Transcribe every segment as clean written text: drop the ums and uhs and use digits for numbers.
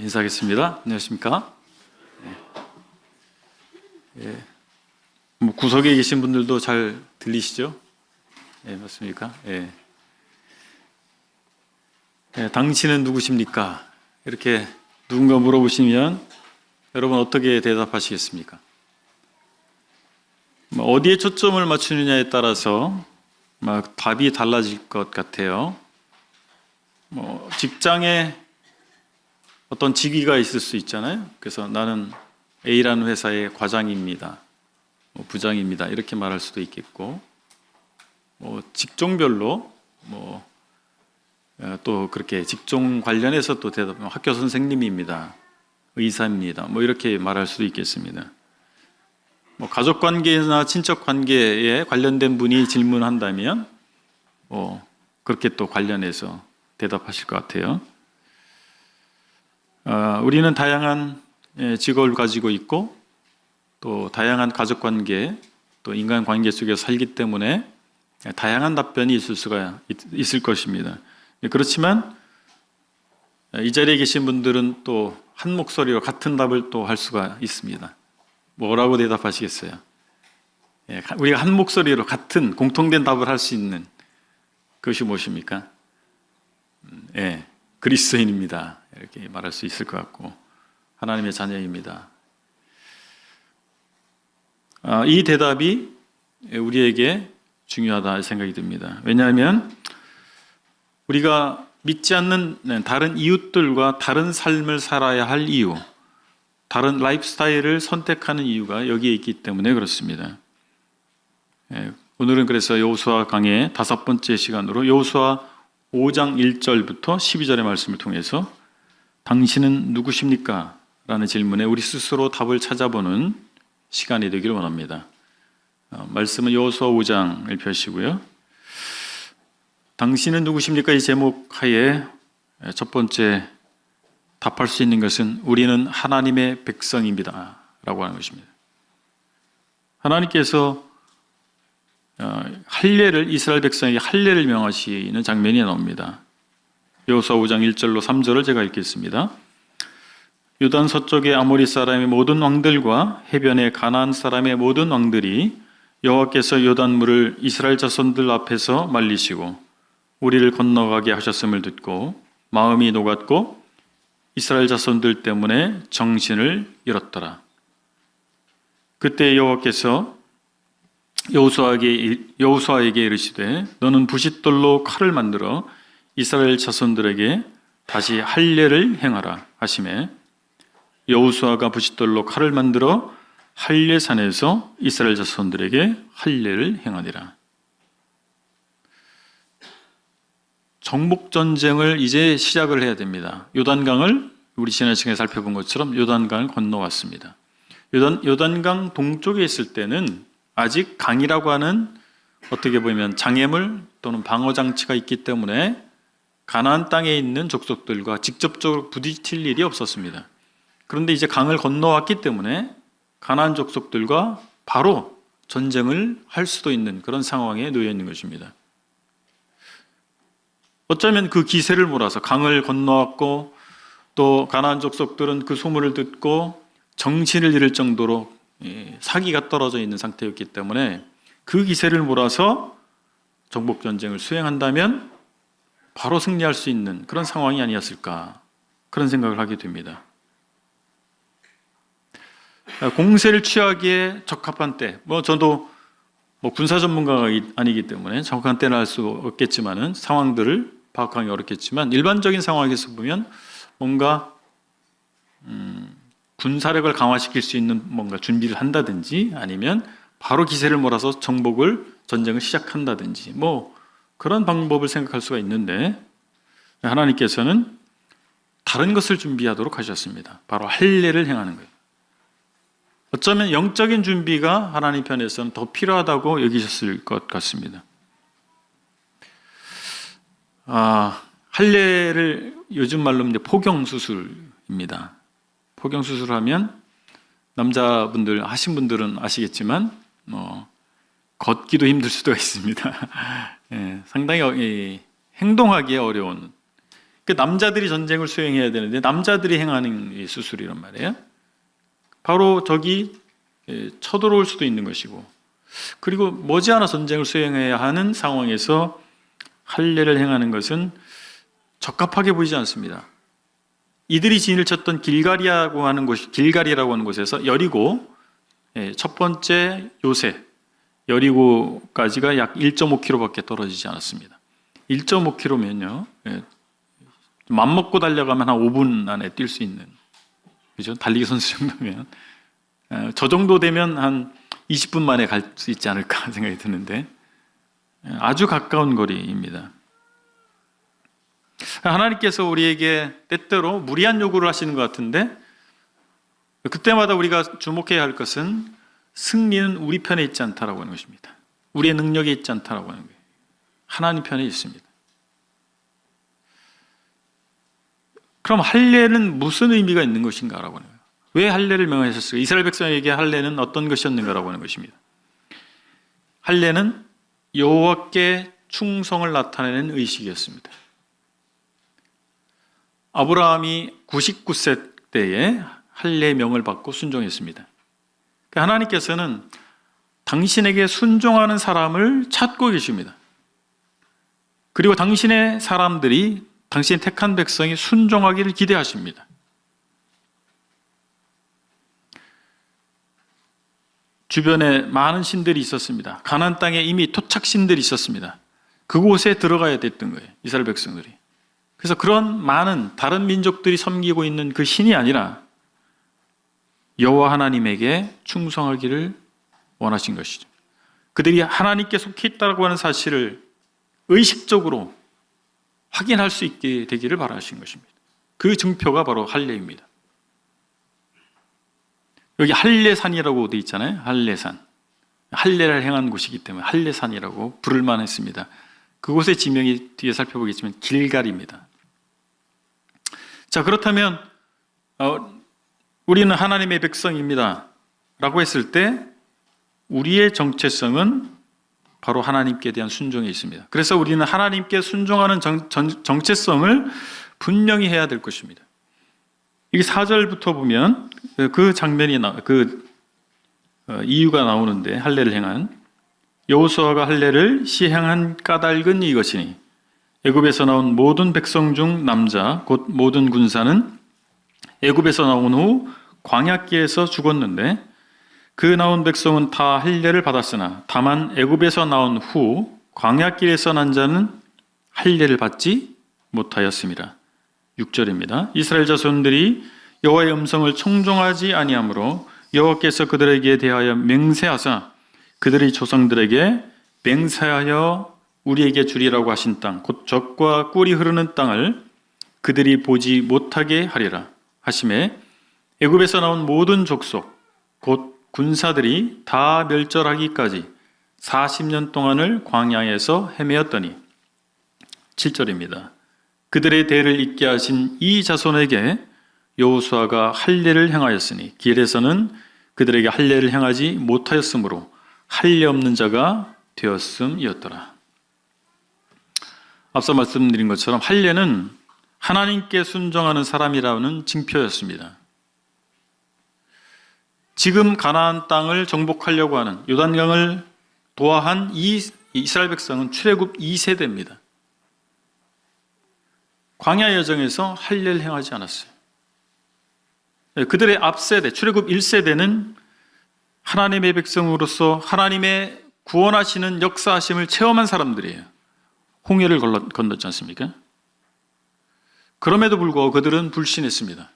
인사하겠습니다. 안녕하십니까? 구석에 계신 분들도 잘 들리시죠? 맞습니까? 당신은 누구십니까? 이렇게 누군가 물어보시면 여러분 어떻게 대답하시겠습니까? 어디에 초점을 맞추느냐에 따라서 답이 달라질 것 같아요. 직장에 어떤 직위가 있을 수 있잖아요. 그래서 나는 A라는 회사의 과장입니다. 부장입니다. 이렇게 말할 수도 있겠고, 직종별로 또 그렇게 직종 관련해서 또 대답하면 학교 선생님입니다. 의사입니다. 이렇게 말할 수도 있겠습니다. 가족 관계나 친척 관계에 관련된 분이 질문한다면 그렇게 또 관련해서 대답하실 것 같아요. 우리는 다양한 직업을 가지고 있고 또 다양한 가족 관계, 또 인간 관계 속에서 살기 때문에 다양한 답변이 있을 것입니다. 그렇지만 이 자리에 계신 분들은 또 한 목소리로 같은 답을 또 할 수가 있습니다. 뭐라고 대답하시겠어요? 우리가 한 목소리로 같은 공통된 답을 할 수 있는 그것이 무엇입니까? 그리스도인입니다. 이렇게 말할 수 있을 것 같고, 하나님의 자녀입니다. 이 대답이 우리에게 중요하다 생각이 듭니다. 왜냐하면 우리가 믿지 않는 다른 이웃들과 다른 삶을 살아야 할 이유, 다른 라이프 스타일을 선택하는 이유가 여기에 있기 때문에 그렇습니다. 오늘은 그래서 여호수아 강의 5번째 시간으로 여호수아 5장 1절부터 12절의 말씀을 통해서 당신은 누구십니까? 라는 질문에 우리 스스로 답을 찾아보는 시간이 되기를 원합니다. 말씀은 여호수아 5장을 펴시고요. 당신은 누구십니까? 이 제목 하에 첫 번째 답할 수 있는 것은 우리는 하나님의 백성입니다 라고 하는 것입니다. 하나님께서 할례를, 이스라엘 백성에게 할례를 명하시는 장면이 나옵니다. 여호수아 5장 1절로 3절을 제가 읽겠습니다. 요단 서쪽의 아모리 사람의 모든 왕들과 해변의 가나안 사람의 모든 왕들이 여호와께서 요단물을 이스라엘 자손들 앞에서 말리시고 우리를 건너가게 하셨음을 듣고 마음이 녹았고 이스라엘 자손들 때문에 정신을 잃었더라. 그때 여호와께서 여호수아에게 이르시되 너는 부싯돌로 칼을 만들어 이스라엘 자손들에게 다시 할례를 행하라 하시매 여호수아가 부싯돌로 칼을 만들어 할례산에서 이스라엘 자손들에게 할례를 행하니라. 정복 전쟁을 이제 시작을 해야 됩니다. 요단강을 우리 지난 시간에 살펴본 것처럼 요단강을 건너왔습니다. 요단강 동쪽에 있을 때는 아직 강이라고 하는 어떻게 보면 장애물 또는 방어 장치가 있기 때문에 가나안 땅에 있는 족속들과 직접적으로 부딪힐 일이 없었습니다. 그런데 이제 강을 건너왔기 때문에 가나안 족속들과 바로 전쟁을 할 수도 있는 그런 상황에 놓여 있는 것입니다. 어쩌면 그 기세를 몰아서 강을 건너왔고 또 가나안 족속들은 그 소문을 듣고 정신을 잃을 정도로 사기가 떨어져 있는 상태였기 때문에 그 기세를 몰아서 정복 전쟁을 수행한다면 바로 승리할 수 있는 그런 상황이 아니었을까, 그런 생각을 하게 됩니다. 공세를 취하기에 적합한 때, 저도 군사 전문가가 아니기 때문에 정확한 때는 알 수 없겠지만은 상황들을 파악하기 어렵겠지만 일반적인 상황에서 보면 뭔가 군사력을 강화시킬 수 있는 뭔가 준비를 한다든지 아니면 바로 기세를 몰아서 전쟁을 시작한다든지 그런 방법을 생각할 수가 있는데 하나님께서는 다른 것을 준비하도록 하셨습니다. 바로 할례를 행하는 거예요. 어쩌면 영적인 준비가 하나님 편에서는 더 필요하다고 여기셨을 것 같습니다. 할례를 요즘 말로 포경수술입니다. 포경수술을 하면 남자분들 하신 분들은 아시겠지만 걷기도 힘들 수도 있습니다. 상당히 행동하기 어려운 그 남자들이 전쟁을 수행해야 되는데 남자들이 행하는 이 수술이란 말이에요. 바로 적이 쳐들어올 수도 있는 것이고, 그리고 머지않아 전쟁을 수행해야 하는 상황에서 할례를 행하는 것은 적합하게 보이지 않습니다. 이들이 진을 쳤던 길갈이라고 하는 곳에서 여리고, 첫 번째 요새 여리고까지가 약 1.5km밖에 떨어지지 않았습니다. 1.5km면요, 맘먹고 달려가면 한 5분 안에 뛸 수 있는, 그죠? 달리기 선수 정도면, 저 정도 되면 한 20분 만에 갈 수 있지 않을까 생각이 드는데, 아주 가까운 거리입니다. 하나님께서 우리에게 때때로 무리한 요구를 하시는 것 같은데, 그때마다 우리가 주목해야 할 것은 승리는 우리 편에 있지 않다라고 하는 것입니다. 우리의 능력에 있지 않다라고 하는 거예요. 하나님 편에 있습니다. 그럼 할례는 무슨 의미가 있는 것인가라고 하는 거예요. 왜 할례를 명하셨을까? 이스라엘 백성에게 할례는 어떤 것이었는가라고 하는 것입니다. 할례는 여호와께 충성을 나타내는 의식이었습니다. 아브라함이 99세 때에 할례의 명을 받고 순종했습니다. 하나님께서는 당신에게 순종하는 사람을 찾고 계십니다. 그리고 당신의 사람들이, 당신의 택한 백성이 순종하기를 기대하십니다. 주변에 많은 신들이 있었습니다. 가나안 땅에 이미 토착 신들이 있었습니다. 그곳에 들어가야 됐던 거예요, 이스라엘 백성들이. 그래서 그런 많은 다른 민족들이 섬기고 있는 그 신이 아니라 여호와 하나님에게 충성하기를 원하신 것이죠. 그들이 하나님께 속해 있다고 하는 사실을 의식적으로 확인할 수 있게 되기를 바라신 것입니다. 그 증표가 바로 할례입니다. 여기 할례산이라고 되어 있잖아요. 할례산. 할례를 행한 곳이기 때문에 할례산이라고 부를 만했습니다. 그곳의 지명이 뒤에 살펴보겠지만 길갈입니다. 자, 그렇다면 우리는 하나님의 백성입니다 라고 했을 때 우리의 정체성은 바로 하나님께 대한 순종에 있습니다. 그래서 우리는 하나님께 순종하는 정체성을 분명히 해야 될 것입니다. 이게 4절부터 보면 그 장면이 이유가 나오는데, 할례를 행한 여호수아가 할례를 시행한 까닭은 이것이니 애굽에서 나온 모든 백성 중 남자 곧 모든 군사는 애굽에서 나온 후 광야길에서 죽었는데 그 나온 백성은 다 할례를 받았으나 다만 애굽에서 나온 후 광야길에서 난 자는 할례를 받지 못하였습니다. 6절입니다. 이스라엘 자손들이 여호와의 음성을 청종하지 아니하므로 여호와께서 그들에게 대하여 맹세하사 그들의 조상들에게 맹세하여 우리에게 주리라고 하신 땅 곧 젖과 꿀이 흐르는 땅을 그들이 보지 못하게 하리라 하심에 애굽에서 나온 모든 족속 곧 군사들이 다 멸절하기까지 40년 동안을 광야에서 헤매었더니 7절입니다. 그들의 대를 잇게 하신 이 자손에게 여호수아가 할례를 행하였으니 길에서는 그들에게 할례를 행하지 못하였으므로 할례 없는 자가 되었음이었더라. 앞서 말씀드린 것처럼 할례는 하나님께 순종하는 사람이라는 징표였습니다. 지금 가나안 땅을 정복하려고 하는 요단강을 도하한 이 이스라엘 백성은 출애굽 2세대입니다. 광야 여정에서 할례를 행하지 않았어요. 그들의 앞세대, 출애굽 1세대는 하나님의 백성으로서 하나님의 구원하시는 역사하심을 체험한 사람들이에요. 홍해를 건넜지 않습니까? 그럼에도 불구하고 그들은 불신했습니다.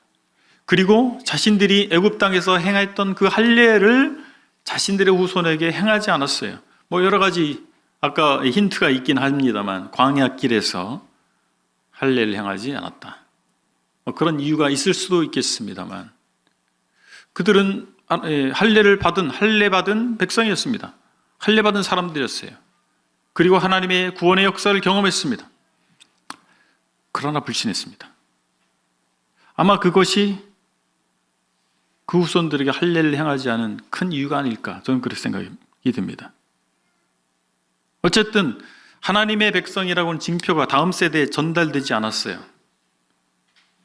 그리고 자신들이 애굽 땅에서 행했던 그 할례를 자신들의 후손에게 행하지 않았어요. 여러 가지 아까 힌트가 있긴 합니다만 광야길에서 할례를 행하지 않았다. 그런 이유가 있을 수도 있겠습니다만 그들은 할례 받은 백성이었습니다. 할례 받은 사람들이었어요. 그리고 하나님의 구원의 역사를 경험했습니다. 그러나 불신했습니다. 아마 그것이 그 후손들에게 할례를 행하지 않은 큰 이유가 아닐까, 저는 그렇게 생각이 듭니다. 어쨌든 하나님의 백성이라고 하는 징표가 다음 세대에 전달되지 않았어요.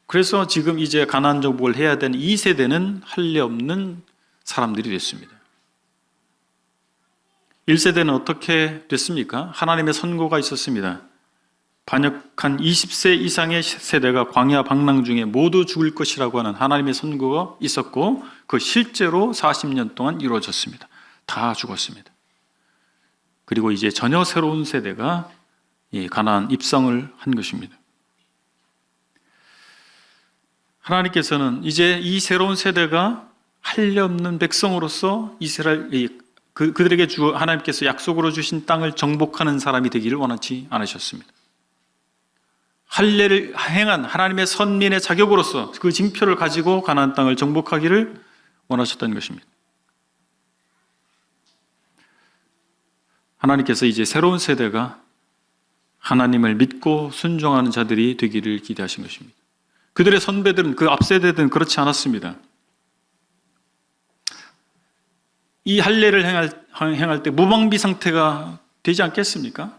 그래서 지금 이제 가나안 정복을 해야 되는 이 세대는 할례 없는 사람들이 됐습니다. 1세대는 어떻게 됐습니까? 하나님의 선고가 있었습니다. 반역한 20세 이상의 세대가 광야 방랑 중에 모두 죽을 것이라고 하는 하나님의 선고가 있었고, 그 실제로 40년 동안 이루어졌습니다. 다 죽었습니다. 그리고 이제 전혀 새로운 세대가 이 가나안 입성을 한 것입니다. 하나님께서는 이제 이 새로운 세대가 할례 없는 백성으로서 이스라엘 그들에게 하나님께서 약속으로 주신 땅을 정복하는 사람이 되기를 원하지 않으셨습니다. 할례를 행한 하나님의 선민의 자격으로서 그 징표를 가지고 가나안 땅을 정복하기를 원하셨던 것입니다. 하나님께서 이제 새로운 세대가 하나님을 믿고 순종하는 자들이 되기를 기대하신 것입니다. 그들의 선배들은, 그 앞세대들은 그렇지 않았습니다. 이 할례를 행할 때 무방비 상태가 되지 않겠습니까?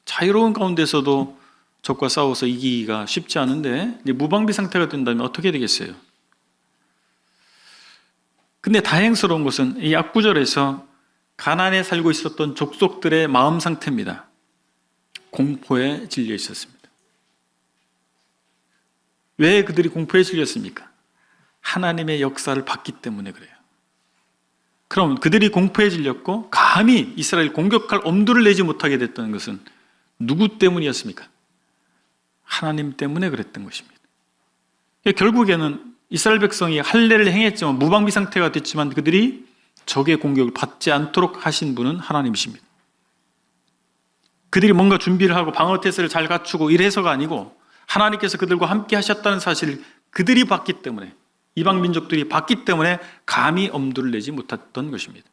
자유로운 가운데서도 적과 싸워서 이기기가 쉽지 않은데 이제 무방비 상태가 된다면 어떻게 되겠어요? 근데 다행스러운 것은 이 앞구절에서 가나안에 살고 있었던 족속들의 마음 상태입니다. 공포에 질려 있었습니다. 왜 그들이 공포에 질렸습니까? 하나님의 역사를 봤기 때문에 그래요. 그럼 그들이 공포에 질렸고 감히 이스라엘 공격할 엄두를 내지 못하게 됐던 것은 누구 때문이었습니까? 하나님 때문에 그랬던 것입니다. 결국에는 이스라엘 백성이 할례를 행했지만 무방비 상태가 됐지만 그들이 적의 공격을 받지 않도록 하신 분은 하나님이십니다. 그들이 뭔가 준비를 하고 방어태세를 잘 갖추고 이래서가 아니고 하나님께서 그들과 함께 하셨다는 사실을 그들이 봤기 때문에, 이방 민족들이 봤기 때문에 감히 엄두를 내지 못했던 것입니다.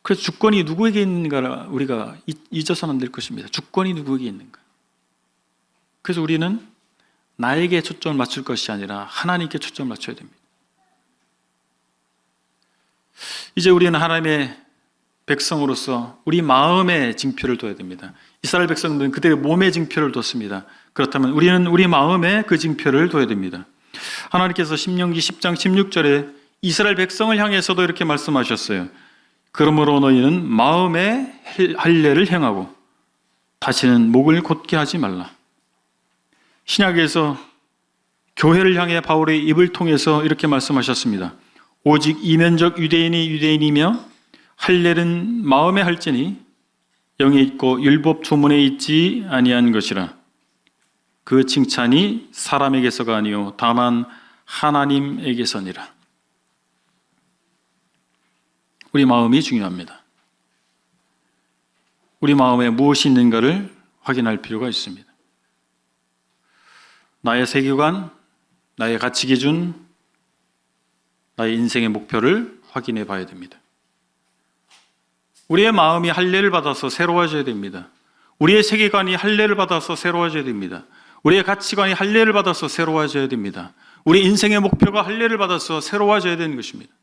그래서 주권이 누구에게 있는가 우리가 잊어서는 안 될 것입니다. 주권이 누구에게 있는가. 그래서 우리는 나에게 초점을 맞출 것이 아니라 하나님께 초점을 맞춰야 됩니다. 이제 우리는 하나님의 백성으로서 우리 마음의 징표를 둬야 됩니다. 이스라엘 백성들은 그들의 몸의 징표를 뒀습니다. 그렇다면 우리는 우리 마음에 그 징표를 둬야 됩니다. 하나님께서 신명기 10장 16절에 이스라엘 백성을 향해서도 이렇게 말씀하셨어요. 그러므로 너희는 마음에 할례를 행하고 다시는 목을 곧게 하지 말라. 신약에서 교회를 향해 바울의 입을 통해서 이렇게 말씀하셨습니다. 오직 이면적 유대인이 유대인이며 할례는 마음에 할지니 영에 있고 율법 조문에 있지 아니한 것이라. 그 칭찬이 사람에게서가 아니요 다만 하나님에게서니라. 우리 마음이 중요합니다. 우리 마음에 무엇이 있는가를 확인할 필요가 있습니다. 나의 세계관, 나의 가치 기준, 나의 인생의 목표를 확인해 봐야 됩니다. 우리의 마음이 할례를 받아서 새로워져야 됩니다. 우리의 세계관이 할례를 받아서 새로워져야 됩니다. 우리의 가치관이 할례를 받아서 새로워져야 됩니다. 우리 인생의 목표가 할례를 받아서 새로워져야 되는 것입니다.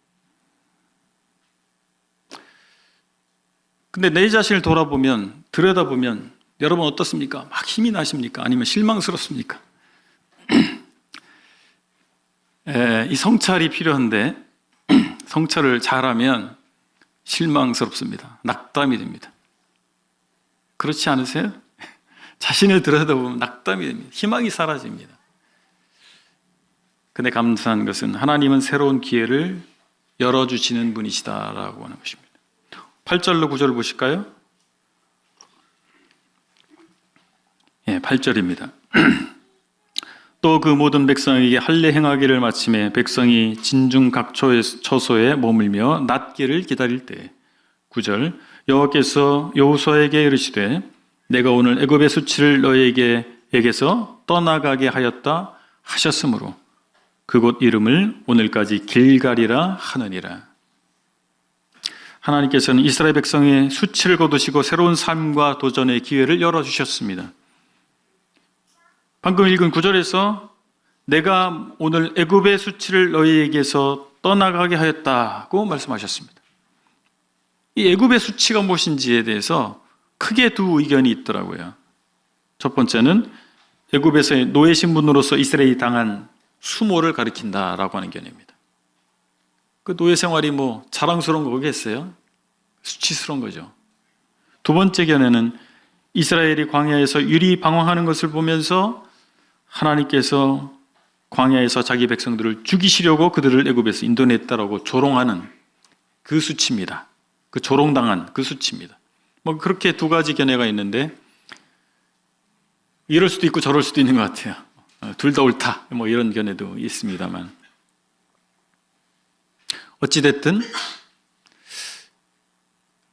근데 내 자신을 돌아보면, 들여다보면 여러분 어떻습니까? 막 힘이 나십니까? 아니면 실망스럽습니까? 이 성찰이 필요한데 성찰을 잘하면 실망스럽습니다. 낙담이 됩니다. 그렇지 않으세요? 자신을 들여다보면 낙담이 됩니다. 희망이 사라집니다. 근데 감사한 것은 하나님은 새로운 기회를 열어주시는 분이시다라고 하는 것입니다. 8절로 9절 보실까요? 8절입니다. 또 그 모든 백성에게 할례 행하기를 마침에 백성이 진중 각 처소에 머물며 낫기를 기다릴 때 9절 여호와께서 여호수아에게 이르시되 내가 오늘 애굽의 수치를 너희에게서 떠나가게 하였다 하셨으므로 그곳 이름을 오늘까지 길갈이라 하느니라. 하나님께서는 이스라엘 백성의 수치를 거두시고 새로운 삶과 도전의 기회를 열어주셨습니다. 방금 읽은 9절에서 내가 오늘 애굽의 수치를 너희에게서 떠나가게 하였다고 말씀하셨습니다. 이 애굽의 수치가 무엇인지에 대해서 크게 두 의견이 있더라고요. 첫 번째는 애굽에서의 노예 신분으로서 이스라엘이 당한 수모를 가리킨다라고 하는 개념입니다. 그 노예 생활이 뭐 자랑스러운 거겠어요? 수치스러운 거죠. 두 번째 견해는 이스라엘이 광야에서 유리방황하는 것을 보면서 하나님께서 광야에서 자기 백성들을 죽이시려고 그들을 애굽에서 인도냈다라고 조롱하는 그 수치입니다. 그 조롱당한 그 수치입니다. 뭐 그렇게 두 가지 견해가 있는데 이럴 수도 있고 저럴 수도 있는 것 같아요. 둘 다 옳다. 뭐 이런 견해도 있습니다만 어찌됐든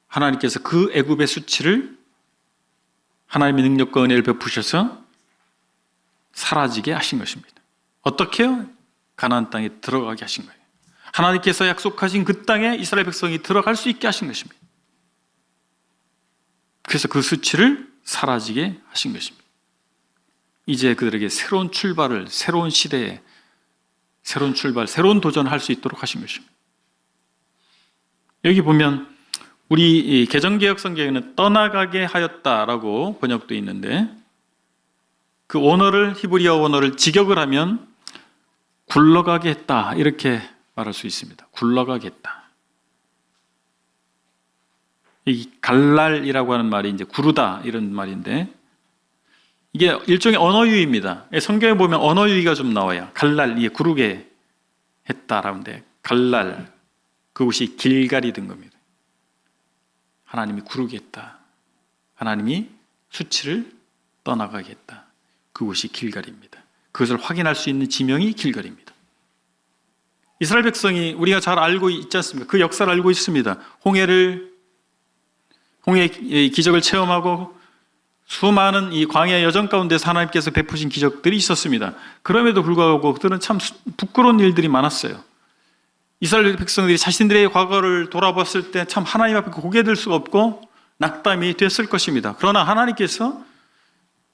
하나님께서 그 애굽의 수치를 하나님의 능력과 은혜를 베푸셔서 사라지게 하신 것입니다. 어떻게요? 가나안 땅에 들어가게 하신 거예요. 하나님께서 약속하신 그 땅에 이스라엘 백성이 들어갈 수 있게 하신 것입니다. 그래서 그 수치를 사라지게 하신 것입니다. 이제 그들에게 새로운 출발을, 새로운 시대에 새로운 출발, 새로운 도전을 할 수 있도록 하신 것입니다. 여기 보면 우리 개정개혁 성경에는 떠나가게 하였다라고 번역되어 있는데 그 원어를 히브리어 원어를 직역을 하면 굴러가게 했다 이렇게 말할 수 있습니다. 굴러가게 했다. 이 갈랄이라고 하는 말이 이제 구르다 이런 말인데 이게 일종의 언어유희입니다. 성경에 보면 언어유희가 좀 나와요. 갈랄, 이게 구르게 했다라는데 갈랄, 그곳이 길갈이 된 겁니다. 하나님이 구르게 했다. 하나님이 수치를 떠나가게 했다. 그곳이 길갈입니다. 그것을 확인할 수 있는 지명이 길갈입니다. 이스라엘 백성이 우리가 잘 알고 있지 않습니까? 그 역사를 알고 있습니다. 홍해의 기적을 체험하고 수많은 이 광야 여정 가운데서 하나님께서 베푸신 기적들이 있었습니다. 그럼에도 불구하고 그들은 참 부끄러운 일들이 많았어요. 이스라엘 백성들이 자신들의 과거를 돌아봤을 때 참 하나님 앞에 고개 들 수가 없고 낙담이 됐을 것입니다. 그러나 하나님께서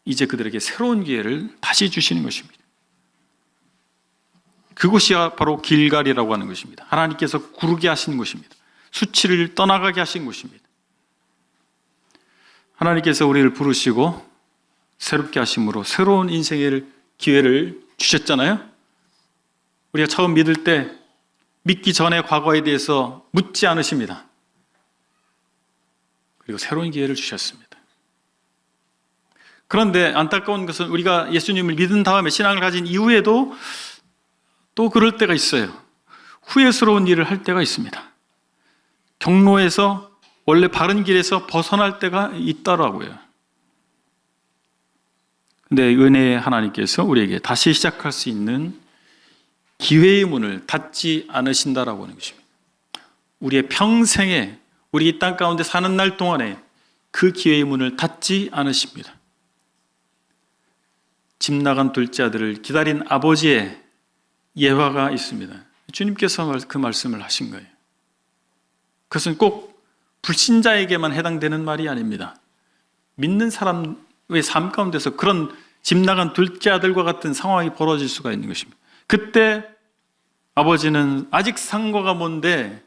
이제 그들에게 새로운 기회를 다시 주시는 것입니다. 그곳이 바로 길갈이라고 하는 것입니다. 하나님께서 구르게 하신 곳입니다. 수치를 떠나가게 하신 곳입니다. 하나님께서 우리를 부르시고 새롭게 하심으로 새로운 인생의 기회를 주셨잖아요. 우리가 처음 믿을 때 믿기 전에 과거에 대해서 묻지 않으십니다. 그리고 새로운 기회를 주셨습니다. 그런데 안타까운 것은 우리가 예수님을 믿은 다음에 신앙을 가진 이후에도 또 그럴 때가 있어요. 후회스러운 일을 할 때가 있습니다. 경로에서 원래 바른 길에서 벗어날 때가 있더라고요. 근데 은혜의 하나님께서 우리에게 다시 시작할 수 있는 기회의 문을 닫지 않으신다라고 하는 것입니다. 우리의 평생에 우리 이 땅 가운데 사는 날 동안에 그 기회의 문을 닫지 않으십니다. 집 나간 둘째 아들을 기다린 아버지의 예화가 있습니다. 주님께서 그 말씀을 하신 거예요. 그것은 꼭 불신자에게만 해당되는 말이 아닙니다. 믿는 사람의 삶 가운데서 그런 집 나간 둘째 아들과 같은 상황이 벌어질 수가 있는 것입니다. 그때 아버지는 아직 상고가 먼데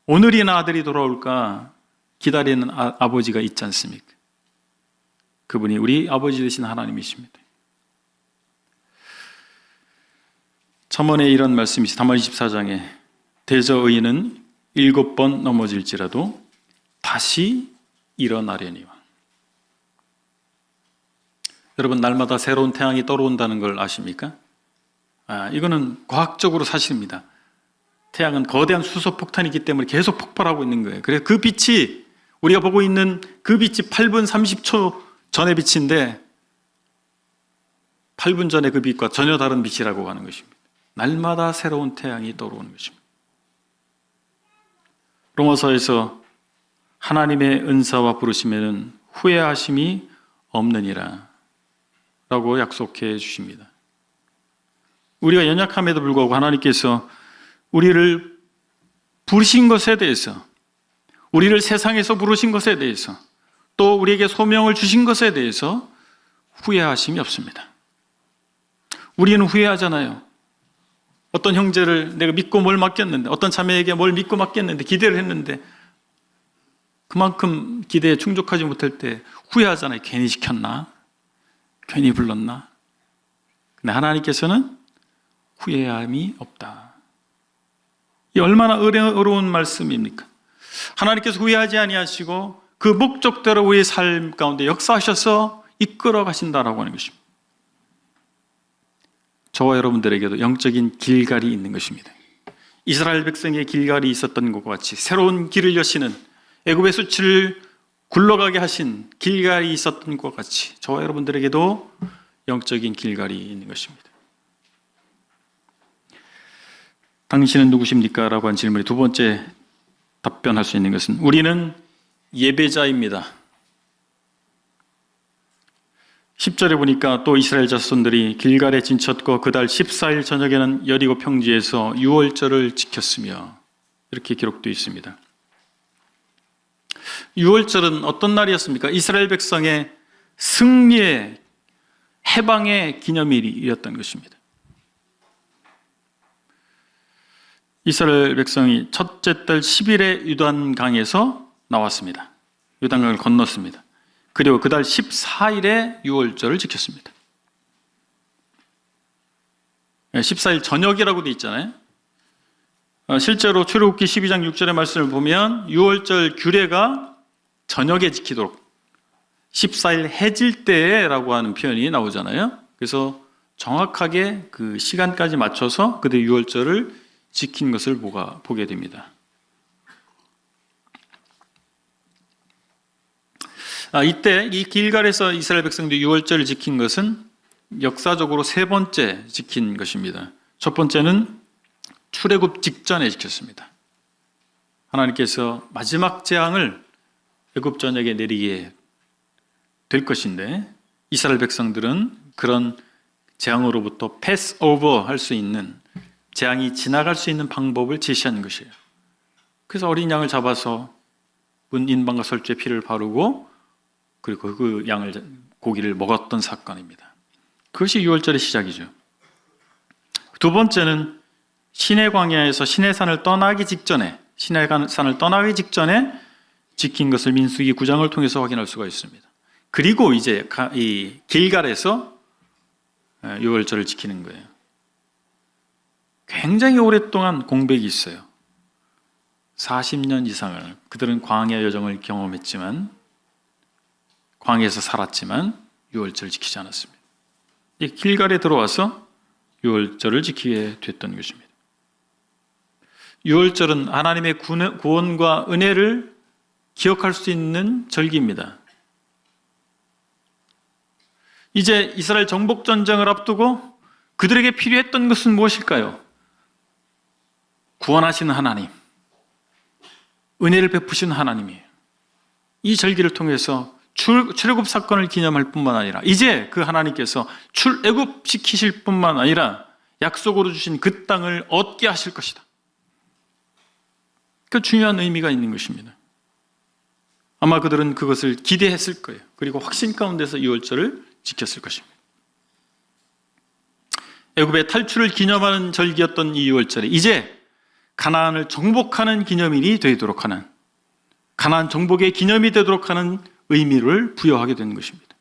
오늘이나 아들이 돌아올까 기다리는 아버지가 있지 않습니까? 그분이 우리 아버지 되신 하나님이십니다. 잠언에 이런 말씀이 있습니다. 잠언 24장에 대저 의인은 7번 넘어질지라도 다시 일어나려니와. 여러분, 날마다 새로운 태양이 떠오른다는 걸 아십니까? 이거는 과학적으로 사실입니다. 태양은 거대한 수소폭탄이기 때문에 계속 폭발하고 있는 거예요. 그래서 그 빛이, 우리가 보고 있는 그 빛이 8분 30초 전의 빛인데 8분 전의 그 빛과 전혀 다른 빛이라고 하는 것입니다. 날마다 새로운 태양이 떠오르는 것입니다. 로마서에서 하나님의 은사와 부르심에는 후회하심이 없느니라 라고 약속해 주십니다. 우리가 연약함에도 불구하고 하나님께서 우리를 부르신 것에 대해서, 우리를 세상에서 부르신 것에 대해서, 또 우리에게 소명을 주신 것에 대해서 후회하심이 없습니다. 우리는 후회하잖아요. 어떤 형제를 내가 믿고 뭘 맡겼는데, 어떤 자매에게 뭘 믿고 맡겼는데, 기대를 했는데 그만큼 기대에 충족하지 못할 때 후회하잖아요. 괜히 시켰나? 괜히 불렀나? 근데 하나님께서는 후회함이 없다. 이 얼마나 어려운 말씀입니까? 하나님께서 후회하지 아니하시고 그 목적대로 우리의 삶 가운데 역사하셔서 이끌어 가신다라고 하는 것입니다. 저와 여러분들에게도 영적인 길갈이 있는 것입니다. 이스라엘 백성의 길갈이 있었던 것과 같이 새로운 길을 여시는 애굽의 수치를 굴러가게 하신 길갈이 있었던 것과 같이 저와 여러분들에게도 영적인 길갈이 있는 것입니다. 당신은 누구십니까? 라고 한 질문에 두 번째 답변할 수 있는 것은 우리는 예배자입니다. 10절에 보니까 또 이스라엘 자손들이 길갈에 진쳤고 그달 14일 저녁에는 여리고 평지에서 유월절을 지켰으며 이렇게 기록되어 있습니다. 유월절은 어떤 날이었습니까? 이스라엘 백성의 승리의 해방의 기념일이었던 것입니다. 이스라엘 백성이 첫째 달 10일에 유단강에서 나왔습니다. 유단강을 건넜습니다. 그리고 그달 14일에 유월절을 지켰습니다. 14일 저녁이라고 되어 있잖아요. 실제로 출애굽기 12장 6절의 말씀을 보면 유월절 규례가 저녁에 지키도록 14일 해질 때라고 하는 표현이 나오잖아요. 그래서 정확하게 그 시간까지 맞춰서 그들 유월절을 지킨 것을 보게 됩니다. 이때 이 길갈에서 이스라엘 백성들이 유월절을 지킨 것은 역사적으로 세 번째 지킨 것입니다. 첫 번째는 출애굽 직전에 지켰습니다. 하나님께서 마지막 재앙을 애굽 전역에 내리게 될 것인데 이스라엘 백성들은 그런 재앙으로부터 패스오버 할 수 있는 재앙이 지나갈 수 있는 방법을 제시하는 것이에요. 그래서 어린 양을 잡아서 인방과 설주에 피를 바르고 그리고 그 고기를 먹었던 사건입니다. 그것이 유월절의 시작이죠. 두 번째는 시내 광야에서 시내산을 떠나기 직전에 지킨 것을 민수기 9장을 통해서 확인할 수가 있습니다. 그리고 이제 이 길갈에서 유월절을 지키는 거예요. 굉장히 오랫동안 공백이 있어요. 40년 이상을 그들은 광야 여정을 경험했지만 광야에서 살았지만 유월절을 지키지 않았습니다. 이 길갈에 들어와서 유월절을 지키게 됐던 것입니다. 유월절은 하나님의 구원과 은혜를 기억할 수 있는 절기입니다. 이제 이스라엘 정복 전쟁을 앞두고 그들에게 필요했던 것은 무엇일까요? 구원하시는 하나님, 은혜를 베푸신 하나님이에요. 이 절기를 통해서 출애굽 사건을 기념할 뿐만 아니라 이제 그 하나님께서 출애굽시키실 뿐만 아니라 약속으로 주신 그 땅을 얻게 하실 것이다. 그 중요한 의미가 있는 것입니다. 아마 그들은 그것을 기대했을 거예요. 그리고 확신 가운데서 유월절을 지켰을 것입니다. 애굽의 탈출을 기념하는 절기였던 이 유월절에 이제 가나안을 정복하는 기념일이 되도록 하는, 가나안 정복의 기념이 되도록 하는 의미를 부여하게 된 것입니다.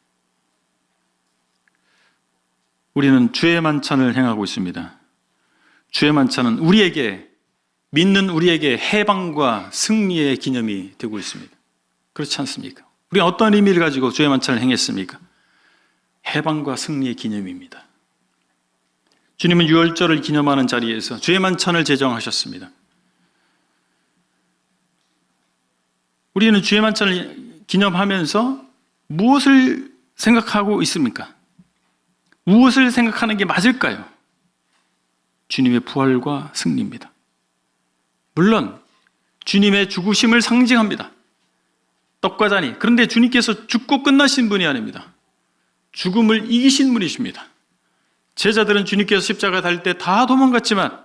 우리는 주의 만찬을 행하고 있습니다. 주의 만찬은 믿는 우리에게 해방과 승리의 기념이 되고 있습니다. 그렇지 않습니까? 우리가 어떤 의미를 가지고 주의 만찬을 행했습니까? 해방과 승리의 기념입니다. 주님은 유월절을 기념하는 자리에서 주의 만찬을 제정하셨습니다. 우리는 주의 만찬을 기념하면서 무엇을 생각하고 있습니까? 무엇을 생각하는 게 맞을까요? 주님의 부활과 승리입니다. 물론 주님의 죽으심을 상징합니다. 떡과 잔이. 그런데 주님께서 죽고 끝나신 분이 아닙니다. 죽음을 이기신 분이십니다. 제자들은 주님께서 십자가에 달릴 때 다 도망갔지만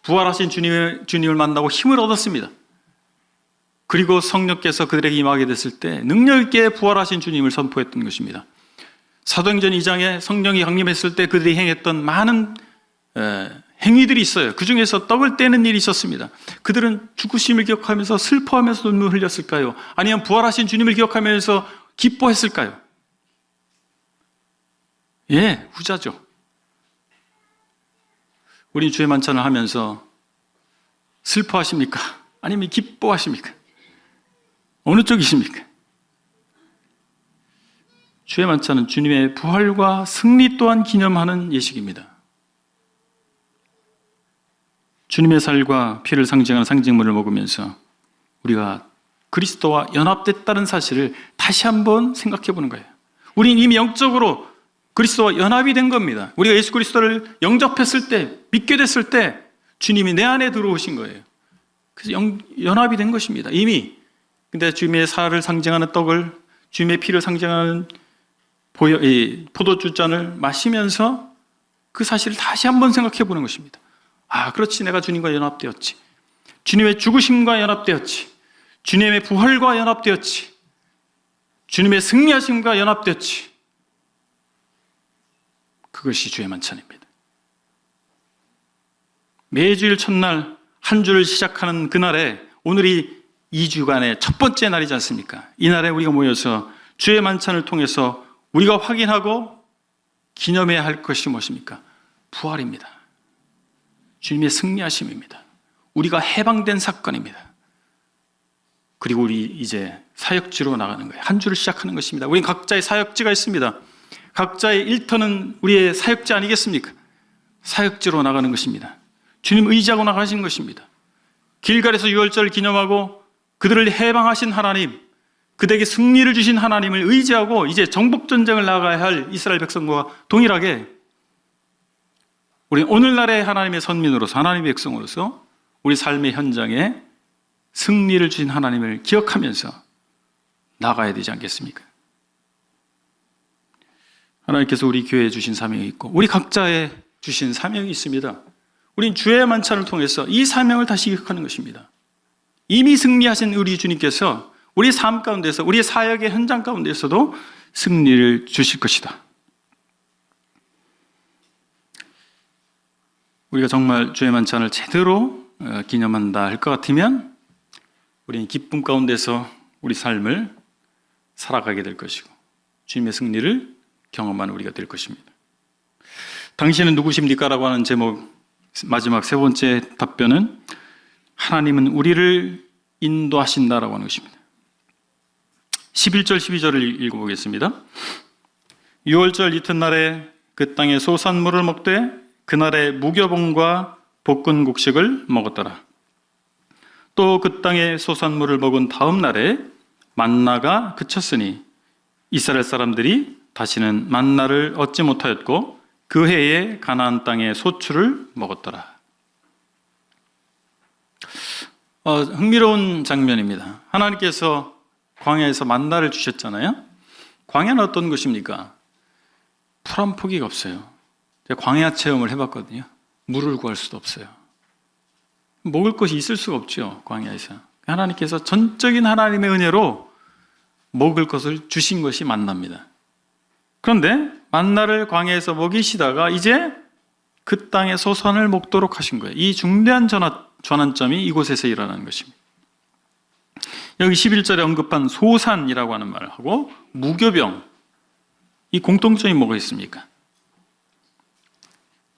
부활하신 주님을 만나고 힘을 얻었습니다. 그리고 성령께서 그들에게 임하게 됐을 때 능력 있게 부활하신 주님을 선포했던 것입니다. 사도행전 2장에 성령이 강림했을 때 그들이 행했던 많은 행위들이 있어요. 그 중에서 떡을 떼는 일이 있었습니다. 그들은 죽으심을 기억하면서 슬퍼하면서 눈물을 흘렸을까요? 아니면 부활하신 주님을 기억하면서 기뻐했을까요? 예, 후자죠. 우리 주의 만찬을 하면서 슬퍼하십니까? 아니면 기뻐하십니까? 어느 쪽이십니까? 주의 만찬은 주님의 부활과 승리 또한 기념하는 예식입니다. 주님의 살과 피를 상징하는 상징물을 먹으면서 우리가 그리스도와 연합됐다는 사실을 다시 한번 생각해 보는 거예요. 우리는 이미 영적으로 그리스도와 연합이 된 겁니다. 우리가 예수 그리스도를 영접했을 때, 믿게 됐을 때 주님이 내 안에 들어오신 거예요. 그래서 연합이 된 것입니다. 이미. 근데 주님의 살을 상징하는 떡을, 주님의 피를 상징하는 포도주 잔을 마시면서 그 사실을 다시 한번 생각해 보는 것입니다. 아, 그렇지. 내가 주님과 연합되었지. 주님의 죽으심과 연합되었지. 주님의 부활과 연합되었지. 주님의 승리하심과 연합되었지. 그것이 주의 만찬입니다. 매주일 첫날 한 주를 시작하는 그날에 오늘이 2주간의 첫 번째 날이지 않습니까? 이 날에 우리가 모여서 주의 만찬을 통해서 우리가 확인하고 기념해야 할 것이 무엇입니까? 부활입니다. 주님의 승리하심입니다. 우리가 해방된 사건입니다. 그리고 우리 이제 사역지로 나가는 거예요. 한 주를 시작하는 것입니다. 우리 각자의 사역지가 있습니다. 각자의 일터는 우리의 사역지 아니겠습니까? 사역지로 나가는 것입니다. 주님 의지하고 나가시는 것입니다. 길갈에서 유월절을 기념하고 그들을 해방하신 하나님, 그들에게 승리를 주신 하나님을 의지하고 이제 정복전쟁을 나가야 할 이스라엘 백성과 동일하게 우리 오늘날의 하나님의 선민으로서, 하나님의 백성으로서 우리 삶의 현장에 승리를 주신 하나님을 기억하면서 나가야 되지 않겠습니까? 하나님께서 우리 교회에 주신 사명이 있고 우리 각자에 주신 사명이 있습니다. 우린 주의 만찬을 통해서 이 사명을 다시 기억하는 것입니다. 이미 승리하신 우리 주님께서 우리 삶 가운데서, 우리 사역의 현장 가운데서도 승리를 주실 것이다. 우리가 정말 주의 만찬을 제대로 기념한다 할 것 같으면 우리는 기쁨 가운데서 우리 삶을 살아가게 될 것이고 주님의 승리를 경험하는 우리가 될 것입니다. 당신은 누구십니까? 라고 하는 제목 마지막 세 번째 답변은 하나님은 우리를 인도하신다라고 하는 것입니다. 11절 12절을 읽어보겠습니다. 유월절 이튿날에 그 땅에 소산물을 먹되 그날에 무교봉과 볶은 곡식을 먹었더라. 또 그 땅에 소산물을 먹은 다음 날에 만나가 그쳤으니 이스라엘 사람들이 다시는 만나를 얻지 못하였고 그 해에 가나안 땅의 소출을 먹었더라. 흥미로운 장면입니다. 하나님께서 광야에서 만나를 주셨잖아요. 광야는 어떤 곳입니까? 풀 한 포기가 없어요. 제가 광야 체험을 해봤거든요. 물을 구할 수도 없어요. 먹을 것이 있을 수가 없죠. 광야에서. 하나님께서 전적인 하나님의 은혜로 먹을 것을 주신 것이 만나입니다. 그런데 만나를 광야에서 먹이시다가 이제 그 땅의 소산을 먹도록 하신 거예요. 이 중대한 전환점이 이곳에서 일어나는 것입니다. 여기 11절에 언급한 소산이라고 하는 말하고 무교병, 이 공통점이 뭐가 있습니까?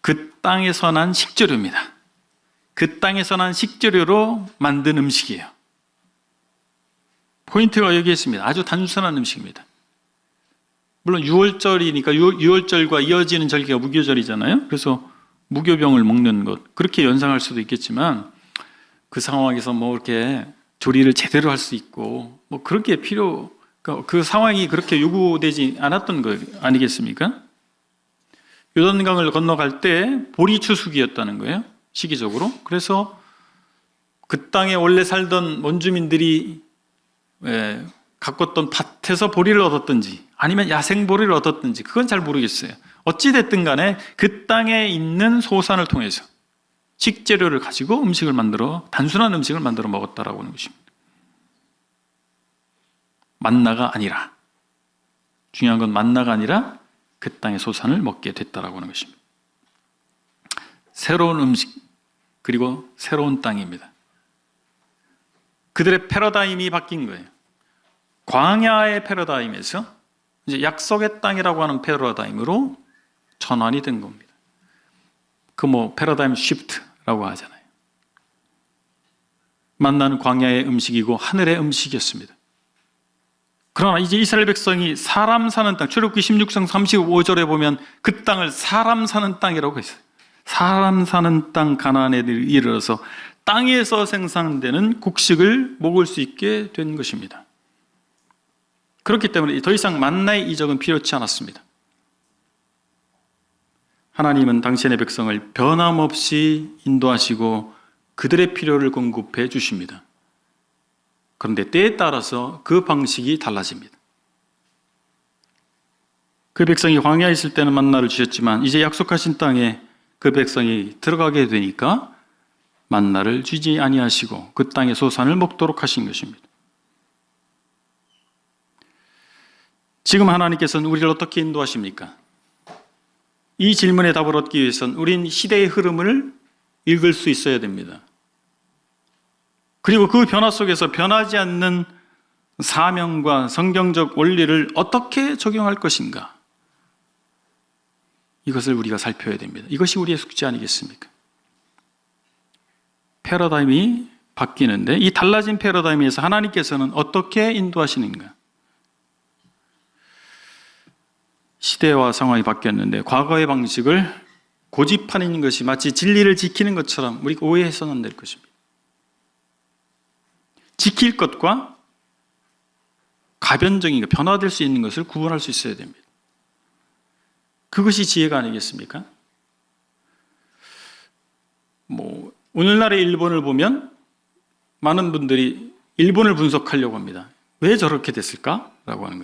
그 땅에서 난 식재료입니다. 그 땅에서 난 식재료로 만든 음식이에요. 포인트가 여기에 있습니다. 아주 단순한 음식입니다. 물론 유월절이니까 유월절과 이어지는 절기가 무교절이잖아요. 그래서 무교병을 먹는 것, 그렇게 연상할 수도 있겠지만 그 상황에서 뭐 이렇게 조리를 제대로 할 수 있고 뭐 그렇게 그 상황이 그렇게 요구되지 않았던 거 아니겠습니까? 요단강을 건너갈 때 보리 추수기였다는 거예요. 시기적으로. 그래서 그 땅에 원래 살던 원주민들이 가꿨던 밭에서 보리를 얻었든지 아니면 야생 보리를 얻었든지 그건 잘 모르겠어요. 어찌됐든 간에 그 땅에 있는 소산을 통해서 식재료를 가지고 음식을 만들어, 단순한 음식을 만들어 먹었다라고 하는 것입니다. 만나가 아니라, 중요한 건 만나가 아니라 그 땅의 소산을 먹게 됐다라고 하는 것입니다. 새로운 음식, 그리고 새로운 땅입니다. 그들의 패러다임이 바뀐 거예요. 광야의 패러다임에서 이제 약속의 땅이라고 하는 패러다임으로 전환이 된 겁니다. 그 패러다임 시프트라고 하잖아요. 만나는 광야의 음식이고 하늘의 음식이었습니다. 그러나 이제 이스라엘 백성이 사람 사는 땅, 출애굽기 16장 35절에 보면 그 땅을 사람 사는 땅이라고 했어요. 사람 사는 땅 가나안에 이르러서 땅에서 생산되는 곡식을 먹을 수 있게 된 것입니다. 그렇기 때문에 더 이상 만나의 이적은 필요치 않았습니다. 하나님은 당신의 백성을 변함없이 인도하시고 그들의 필요를 공급해 주십니다. 그런데 때에 따라서 그 방식이 달라집니다. 그 백성이 광야에 있을 때는 만나를 주셨지만 이제 약속하신 땅에 그 백성이 들어가게 되니까 만나를 주지 아니하시고 그 땅의 소산을 먹도록 하신 것입니다. 지금 하나님께서는 우리를 어떻게 인도하십니까? 이 질문에 답을 얻기 위해서는 우린 시대의 흐름을 읽을 수 있어야 됩니다. 그리고 그 변화 속에서 변하지 않는 사명과 성경적 원리를 어떻게 적용할 것인가? 이것을 우리가 살펴야 됩니다. 이것이 우리의 숙제 아니겠습니까? 패러다임이 바뀌는데 이 달라진 패러다임에서 하나님께서는 어떻게 인도하시는가? 시대와 상황이 바뀌었는데 과거의 방식을 고집하는 것이 마치 진리를 지키는 것처럼 우리가 오해해서는 안 될 것입니다. 지킬 것과 가변적인 것, 변화될 수 있는 것을 구분할 수 있어야 됩니다. 그것이 지혜가 아니겠습니까? 오늘날의 일본을 보면 많은 분들이 일본을 분석하려고 합니다. 왜 저렇게 됐을까? 라고 하는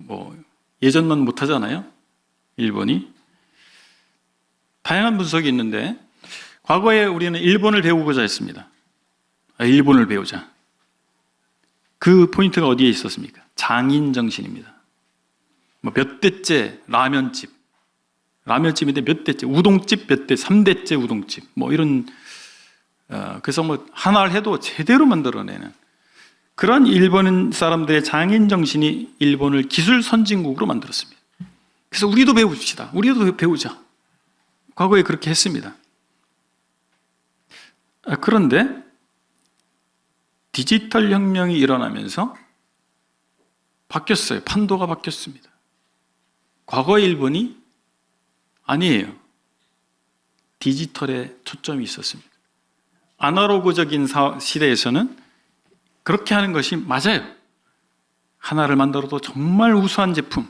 거예요. 예전만 못하잖아요. 일본이. 다양한 분석이 있는데 과거에 우리는 일본을 배우고자 했습니다. 일본을 배우자. 그 포인트가 어디에 있었습니까? 장인 정신입니다. 몇 대째 라면집. 라면집인데 몇 대째, 우동집 몇 대, 3대째 우동집. 이런, 그래서 하나를 해도 제대로 만들어내는 그런 일본 사람들의 장인 정신이 일본을 기술 선진국으로 만들었습니다. 그래서 우리도 배웁시다. 우리도 배우자. 과거에 그렇게 했습니다. 그런데 디지털 혁명이 일어나면서 바뀌었어요. 판도가 바뀌었습니다. 과거의 일본이 아니에요. 디지털에 초점이 있었습니다. 아날로그적인 시대에서는 그렇게 하는 것이 맞아요. 하나를 만들어도 정말 우수한 제품,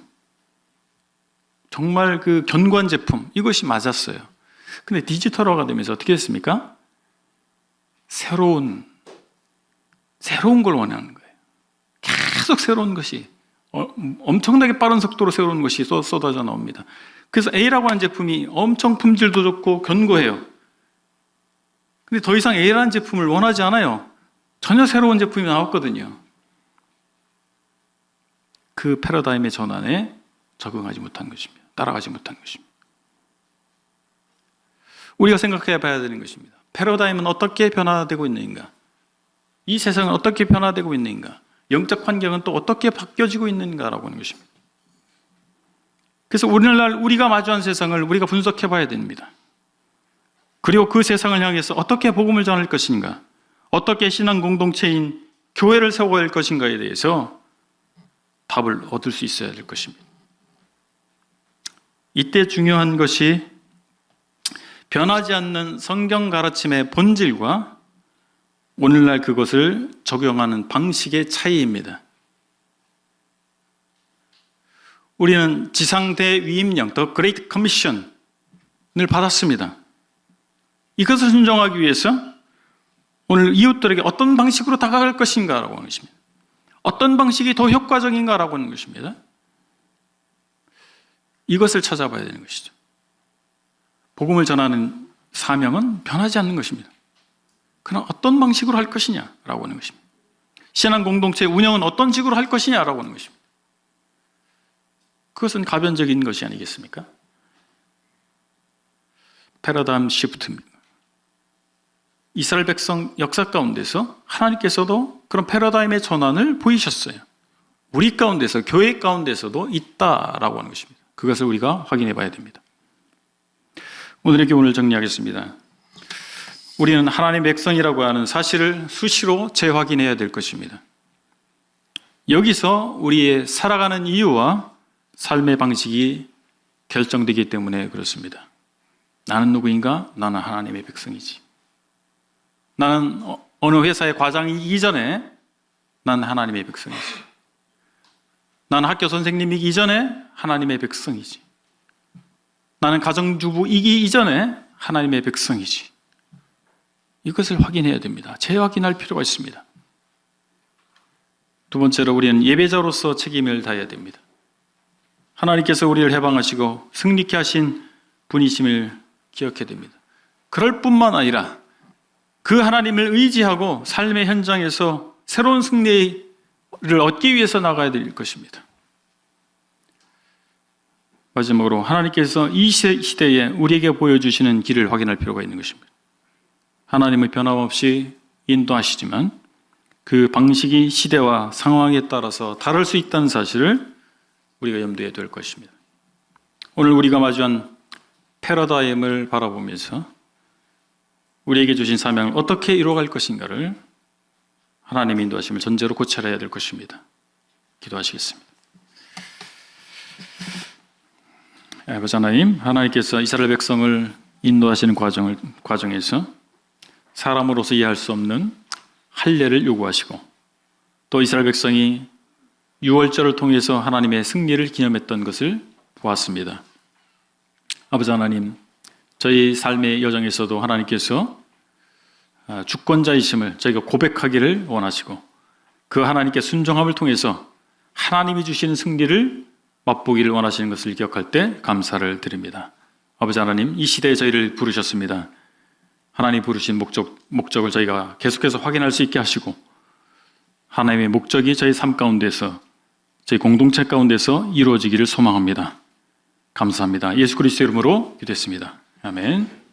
정말 그 견고한 제품, 이것이 맞았어요. 근데 디지털화가 되면서 어떻게 됐습니까? 새로운 걸 원하는 거예요. 계속 새로운 것이, 엄청나게 빠른 속도로 새로운 것이 쏟아져 나옵니다. 그래서 A라고 하는 제품이 엄청 품질도 좋고 견고해요. 근데 더 이상 A라는 제품을 원하지 않아요. 전혀 새로운 제품이 나왔거든요. 그 패러다임의 전환에 적응하지 못한 것입니다. 따라가지 못한 것입니다. 우리가 생각해 봐야 되는 것입니다. 패러다임은 어떻게 변화되고 있는가? 이 세상은 어떻게 변화되고 있는가? 영적 환경은 또 어떻게 바뀌어지고 있는가라고 하는 것입니다. 그래서 오늘날 우리가 마주한 세상을 우리가 분석해 봐야 됩니다. 그리고 그 세상을 향해서 어떻게 복음을 전할 것인가? 어떻게 신앙 공동체인 교회를 세워야 할 것인가에 대해서 답을 얻을 수 있어야 될 것입니다. 이때 중요한 것이 변하지 않는 성경 가르침의 본질과 오늘날 그것을 적용하는 방식의 차이입니다. 우리는 지상대 위임령, The Great Commission을 받았습니다. 이것을 순종하기 위해서 오늘 이웃들에게 어떤 방식으로 다가갈 것인가라고 하는 것입니다. 어떤 방식이 더 효과적인가라고 하는 것입니다. 이것을 찾아봐야 되는 것이죠. 복음을 전하는 사명은 변하지 않는 것입니다. 그러나 어떤 방식으로 할 것이냐라고 하는 것입니다. 신앙 공동체의 운영은 어떤 식으로 할 것이냐라고 하는 것입니다. 그것은 가변적인 것이 아니겠습니까? 패러다임 시프트입니다. 이스라엘 백성 역사 가운데서 하나님께서도 그런 패러다임의 전환을 보이셨어요. 우리 가운데서, 교회 가운데서도 있다라고 하는 것입니다. 그것을 우리가 확인해 봐야 됩니다. 오늘의 교훈을 정리하겠습니다. 우리는 하나님의 백성이라고 하는 사실을 수시로 재확인해야 될 것입니다. 여기서 우리의 살아가는 이유와 삶의 방식이 결정되기 때문에 그렇습니다. 나는 누구인가? 나는 하나님의 백성이지. 나는 어느 회사의 과장이기 전에 나는 하나님의 백성이지. 나는 학교 선생님이기 이전에 하나님의 백성이지. 나는 가정주부이기 이전에 하나님의 백성이지. 이것을 확인해야 됩니다. 재확인할 필요가 있습니다. 두 번째로 우리는 예배자로서 책임을 다해야 됩니다. 하나님께서 우리를 해방하시고 승리케 하신 분이심을 기억해야 됩니다. 그럴 뿐만 아니라 그 하나님을 의지하고 삶의 현장에서 새로운 승리를 얻기 위해서 나가야 될 것입니다. 마지막으로 하나님께서 이 시대에 우리에게 보여주시는 길을 확인할 필요가 있는 것입니다. 하나님은 변함없이 인도하시지만 그 방식이 시대와 상황에 따라서 다를 수 있다는 사실을 우리가 염두에 둘 것입니다. 오늘 우리가 마주한 패러다임을 바라보면서 우리에게 주신 사명을 어떻게 이루어갈 것인가를 하나님의 인도하심을 전제로 고찰해야 될 것입니다. 기도하시겠습니다. 아버지 하나님, 하나님께서 이스라엘 백성을 인도하시는 과정에서 사람으로서 이해할 수 없는 할례를 요구하시고 또 이스라엘 백성이 유월절을 통해서 하나님의 승리를 기념했던 것을 보았습니다. 아버지 하나님, 저희 삶의 여정에서도 하나님께서 주권자이심을 저희가 고백하기를 원하시고 그 하나님께 순종함을 통해서 하나님이 주시는 승리를 맛보기를 원하시는 것을 기억할 때 감사를 드립니다. 아버지 하나님, 이 시대에 저희를 부르셨습니다. 하나님 부르신 목적을 저희가 계속해서 확인할 수 있게 하시고 하나님의 목적이 저희 삶 가운데서 저희 공동체 가운데서 이루어지기를 소망합니다. 감사합니다. 예수 그리스도 이름으로 기도했습니다. 아멘.